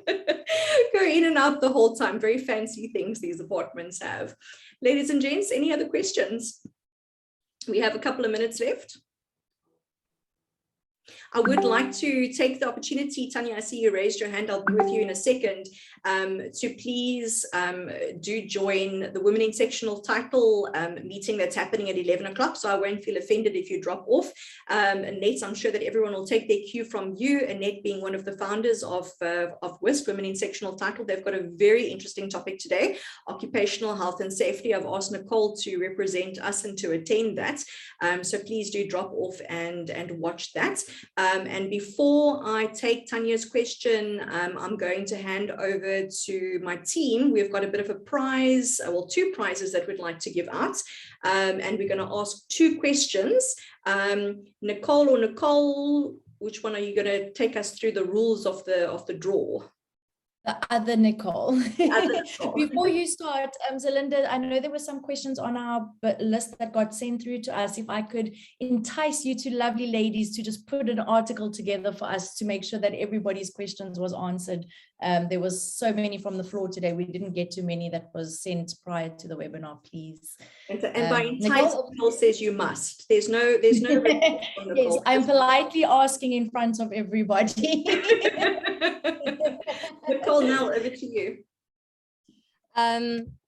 A: go in and out the whole time. Very fancy things these apartments have. Ladies and gents, any other questions? We have a couple of minutes left. I would like to take the opportunity, Tanya, I see you raised your hand, I'll be with you in a second, to please do join the Women in Sectional Title meeting that's happening at 11 o'clock. So I won't feel offended if you drop off. Annette, I'm sure that everyone will take their cue from you. Annette being one of the founders of WISP, Women in Sectional Title. They've got a very interesting topic today, occupational health and safety. I've asked Nicole to represent us and to attend that. So please do drop off and watch that. And before I take Tanya's question, I'm going to hand over to my team. We've got a bit of a prize, well, 2 prizes that we'd like to give out. And we're going to ask 2 questions. Nicole, which one are you going to take us through the rules of the draw?
K: The other Nicole.
A: Other Nicole.
K: Before you start, Zelinda, I know there were some questions on our list that got sent through to us. If I could entice you 2 lovely ladies to just put an article together for us to make sure that everybody's questions was answered. There was so many from the floor today. We didn't get too many that was sent prior to the webinar, please.
A: And by entice, Nicole says you must. There's no
K: Yes, I'm politely asking in front of everybody.
A: Nicole, now over to you.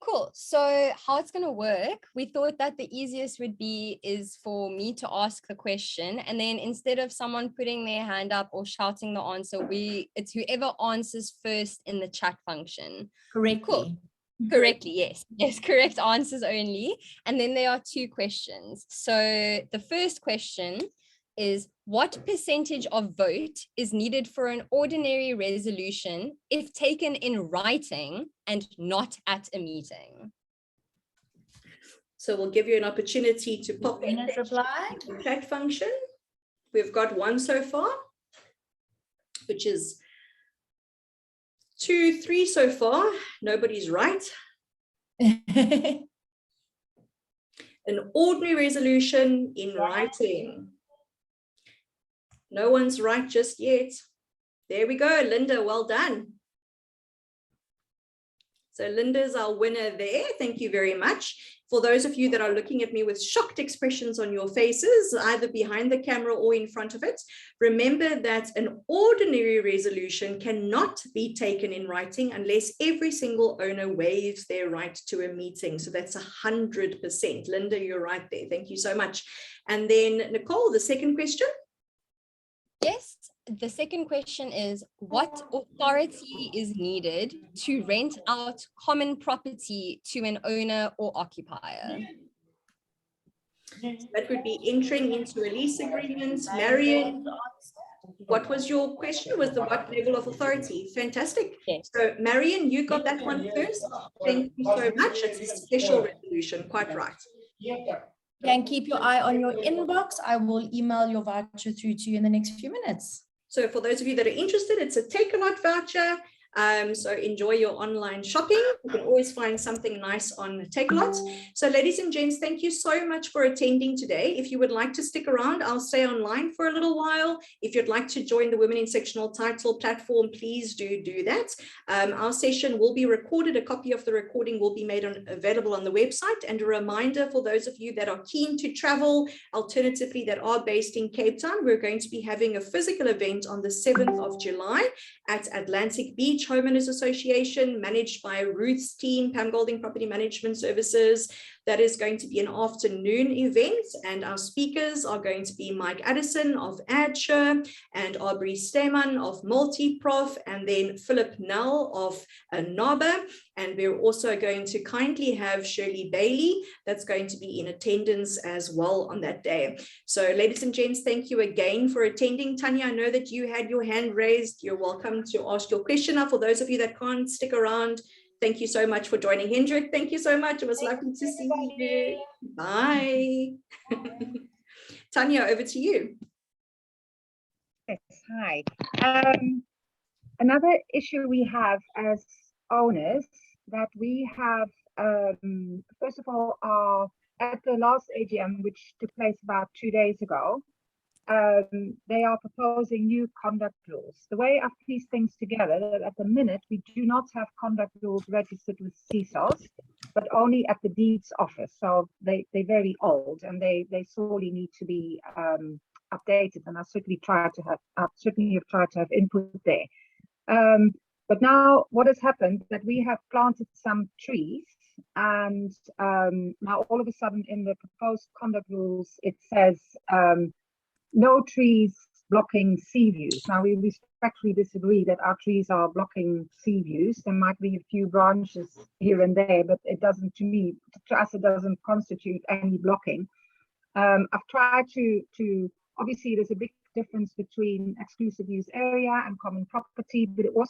B: Cool. So how it's going to work, we thought that the easiest would be is for me to ask the question, and then instead of someone putting their hand up or shouting the answer, it's whoever answers first in the chat function.
K: Correctly.
B: Cool. Correctly, yes, correct answers only. And then there are 2 questions. So the first question is, what percentage of vote is needed for an ordinary resolution if taken in writing and not at a meeting?
A: So we'll give you an opportunity to pop in the chat function. We've got 1 so far, which is 2, 3 so far. Nobody's right. An ordinary resolution in writing. No one's right just yet. There we go, Linda, well done. So Linda's our winner there. Thank you very much. For those of you that are looking at me with shocked expressions on your faces, either behind the camera or in front of it, remember that an ordinary resolution cannot be taken in writing unless every single owner waives their right to a meeting. So that's 100%. Linda, you're right there. Thank you so much. And then Nicole, the second question.
B: Yes, the second question is, what authority is needed to rent out common property to an owner or occupier?
A: That would be entering into a lease agreement. Marion, what was your question? Was the what level of authority? Fantastic.
B: Yes.
A: So Marion, you got that one first. Thank you so much. It's a special resolution, quite right.
K: Can keep your eye on your inbox. I will email your voucher through to you in the next few minutes.
A: So for those of you that are interested, it's a Take a Lot voucher. So enjoy your online shopping. You can always find something nice on Take a Lot. So ladies and gents, thank you so much for attending today. If you would like to stick around, I'll stay online for a little while. If you'd like to join the Women in Sectional Title platform, please do that. Our session will be recorded. A copy of the recording will be made available on the website. And a reminder for those of you that are keen to travel, alternatively that are based in Cape Town, we're going to be having a physical event on the 7th of July at Atlantic Beach Homeowners Association, managed by Ruth's team, Pam Golding Property Management Services. That is going to be an afternoon event, and our speakers are going to be Mike Addison of AdSure and Aubrey Steeman of Multiprof, and then Philip Nell of NABA. And we're also going to kindly have Shirley Bailey that's going to be in attendance as well on that day. So ladies and gents, thank you again for attending. Tanya, I know that you had your hand raised. You're welcome to ask your question. Now, for those of you that can't stick around, thank you so much for joining. Hendrik, thank you so much. It was lovely to see you. Bye. Tanya, over to you.
J: Yes, hi. Another issue we have as owners that we have, first of all, at the last AGM, which took place about 2 days ago, they are proposing new conduct rules. The way I've pieced things together, that at the minute we do not have conduct rules registered with CSOS, but only at the deeds office. So they're very old and they sorely need to be updated. And I certainly have tried to have input there. But now what has happened that we have planted some trees, and now all of a sudden in the proposed conduct rules, it says no trees blocking sea views. Now we respectfully disagree that our trees are blocking sea views. There might be a few branches here and there, but it doesn't, to us, it doesn't constitute any blocking. I've tried to obviously there's a big difference between exclusive use area and common property, but it was